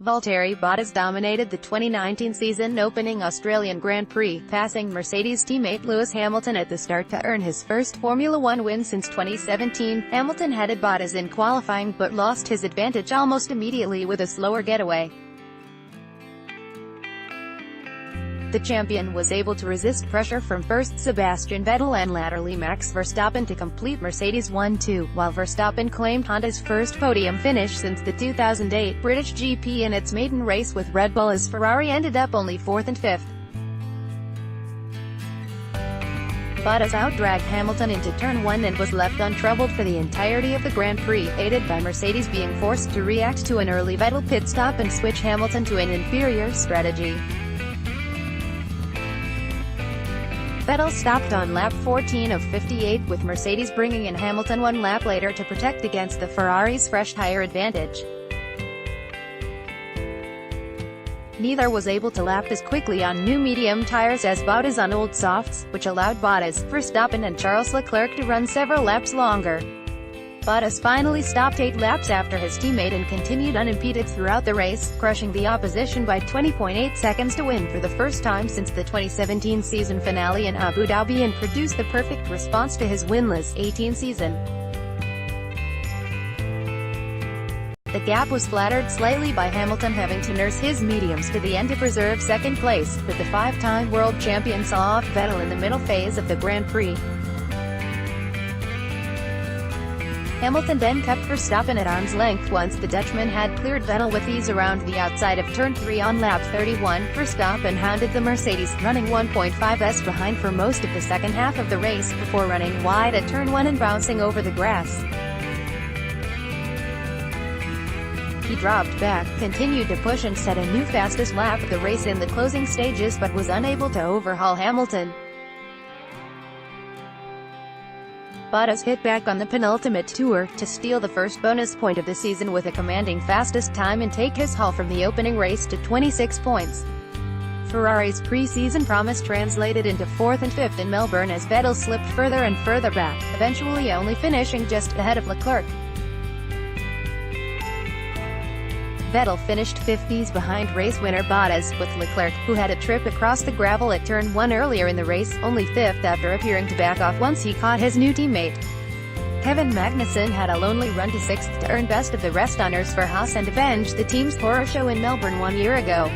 Valtteri Bottas dominated the 2019 season opening Australian Grand Prix, passing Mercedes teammate Lewis Hamilton at the start to earn his first Formula One win since 2017. Hamilton headed Bottas in qualifying but lost his advantage almost immediately with a slower getaway. The champion was able to resist pressure from first Sebastian Vettel and latterly Max Verstappen to complete Mercedes 1-2, while Verstappen claimed Honda's first podium finish since the 2008 British GP in its maiden race with Red Bull, as Ferrari ended up only 4th and 5th. Bottas outdragged Hamilton into turn 1 and was left untroubled for the entirety of the Grand Prix, aided by Mercedes being forced to react to an early Vettel pit stop and switch Hamilton to an inferior strategy. Vettel stopped on lap 14 of 58, with Mercedes bringing in Hamilton one lap later to protect against the Ferrari's fresh tire advantage. Neither was able to lap as quickly on new medium tires as Bottas on old softs, which allowed Bottas, Verstappen and Charles Leclerc to run several laps longer. Bottas finally stopped 8 laps after his teammate and continued unimpeded throughout the race, crushing the opposition by 20.8 seconds to win for the first time since the 2017 season finale in Abu Dhabi and produced the perfect response to his winless 18 season. The gap was flattered slightly by Hamilton having to nurse his mediums to the end to preserve second place, but the 5-time world champion saw off Vettel in the middle phase of the Grand Prix. Hamilton then kept Verstappen at arm's length once the Dutchman had cleared Vettel with ease around the outside of turn 3 on lap 31. Verstappen hounded the Mercedes, running 1.5s behind for most of the second half of the race, before running wide at turn 1 and bouncing over the grass. He dropped back, continued to push and set a new fastest lap of the race in the closing stages but was unable to overhaul Hamilton. Bottas hit back on the penultimate tour, to steal the first bonus point of the season with a commanding fastest time and take his haul from the opening race to 26 points. Ferrari's pre-season promise translated into 4th and 5th in Melbourne as Vettel slipped further and further back, eventually only finishing just ahead of Leclerc. Vettel finished 50s behind race winner Bottas, with Leclerc, who had a trip across the gravel at turn 1 earlier in the race, only 5th after appearing to back off once he caught his new teammate. Kevin Magnussen had a lonely run to 6th to earn best of the rest honors for Haas and avenge the team's horror show in Melbourne 1 year ago.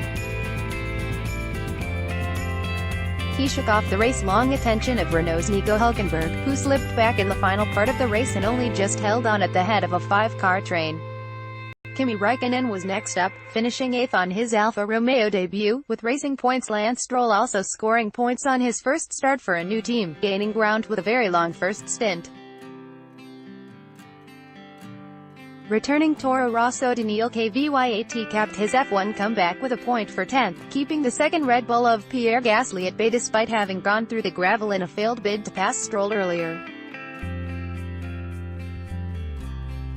He shook off the race-long attention of Renault's Nico Hülkenberg, who slipped back in the final part of the race and only just held on at the head of a 5-car train. Kimi Räikkönen was next up, finishing 8th on his Alfa Romeo debut, with Racing Point's Lance Stroll also scoring points on his first start for a new team, gaining ground with a very long first stint. Returning Toro Rosso Daniil Kvyat capped his F1 comeback with a point for 10th, keeping the second Red Bull of Pierre Gasly at bay despite having gone through the gravel in a failed bid to pass Stroll earlier.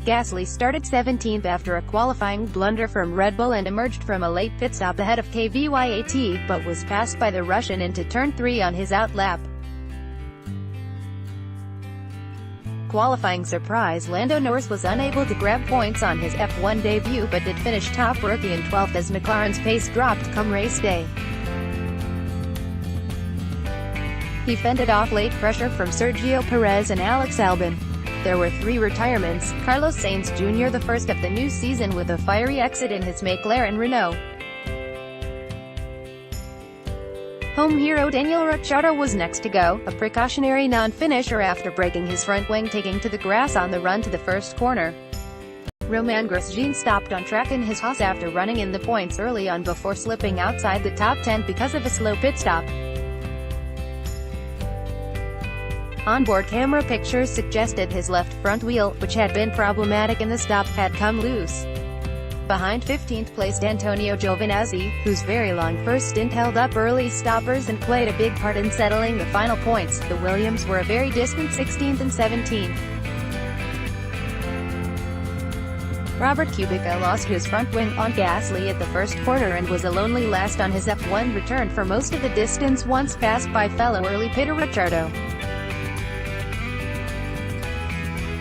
Gasly started 17th after a qualifying blunder from Red Bull and emerged from a late pit stop ahead of Kvyat, but was passed by the Russian into turn 3 on his out lap. Qualifying surprise Lando Norris was unable to grab points on his F1 debut but did finish top rookie in 12th as McLaren's pace dropped come race day. He fended off late pressure from Sergio Perez and Alex Albon. There were 3 retirements: Carlos Sainz Jr. the first of the new season with a fiery exit in his McLaren Renault. Home hero Daniel Ricciardo was next to go, a precautionary non-finisher after breaking his front wing taking to the grass on the run to the first corner. Romain Grosjean stopped on track in his Haas after running in the points early on before slipping outside the top 10 because of a slow pit stop. Onboard camera pictures suggested his left front wheel, which had been problematic in the stop, had come loose. Behind 15th placed Antonio Giovinazzi, whose very long first stint held up early stoppers and played a big part in settling the final points, the Williams were a very distant 16th and 17th. Robert Kubica lost his front wing on Gasly at the first corner and was a lonely last on his F1 return for most of the distance once passed by fellow early pitter Ricciardo.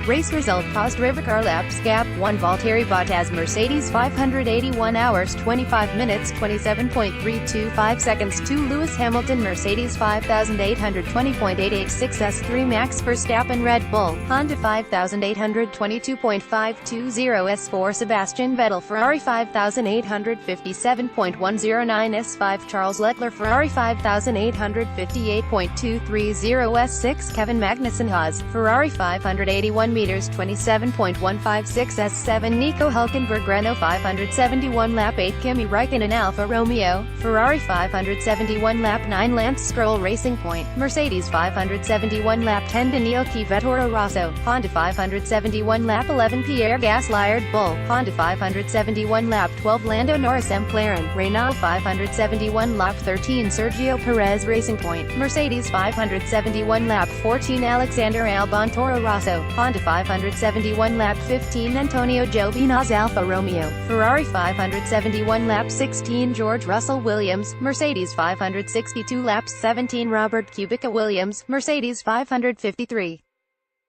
Race result caused Rivercar laps gap 1 Valtteri Bottas Mercedes 581 hours 25 minutes 27.325 seconds 2 Lewis Hamilton Mercedes 5820.886 S3 Max Verstappen Red Bull Honda 5822.520 S4 Sebastian Vettel Ferrari 5857.109 S5 Charles Leclerc Ferrari 5858.230 S6 Kevin Magnussen Haas Ferrari 581 meters 27.156 S7 Nico Hülkenberg Renault 571 lap 8 Kimi Räikkönen Alfa Romeo Ferrari 571 lap 9 Lance Stroll Racing Point Mercedes 571 lap 10 Daniil Kvyat Toro Rosso Honda 571 lap 11 Pierre Gasly Red Bull Honda 571 lap 12 Lando Norris McLaren Renault 571 lap 13 Sergio Perez Racing Point Mercedes 571 lap 14 Alexander Albon Toro Rosso Honda 571 lap 15 Antonio Giovinazzi Alfa Romeo Ferrari 571 lap 16 George Russell Williams Mercedes 562 laps 17 Robert Kubica Williams Mercedes 553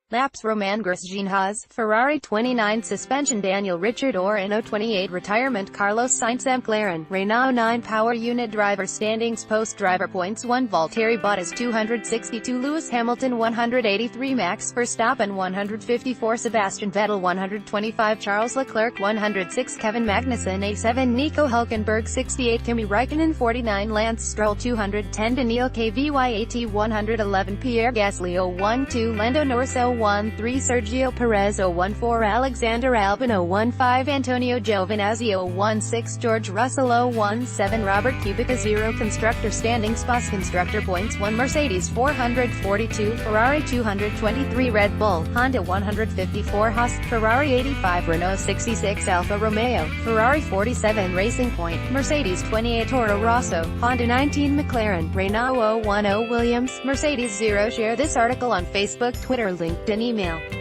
laps Romain Grosjean Haas Ferrari 29 suspension Daniel Ricciardo Renault 28 retirement Carlos Sainz McLaren Renault 9 power unit driver standings post driver points 1 Valtteri Bottas 262 Lewis Hamilton 183 Max Verstappen 154 Sebastian Vettel 125 Charles Leclerc 106 Kevin Magnussen 87 Nico Hülkenberg 68 Kimi Räikkönen 49 Lance Stroll 210 Daniil Kvyat 111 Pierre Gasly 012 Lando Norris 013 Sergio Perez 014 Alexander Albon 015 Antonio Giovinazzi 016 George Russell 017 Robert Kubica 0 Constructor standings Bus Constructor points 1 Mercedes 442 Ferrari 223 Red Bull Honda 154 Haas Ferrari 85 Renault 66 Alfa Romeo Ferrari 47 Racing Point Mercedes 28 Toro Rosso Honda 19 McLaren Renault 010 Williams Mercedes 0 Share this article on Facebook Twitter LinkedIn email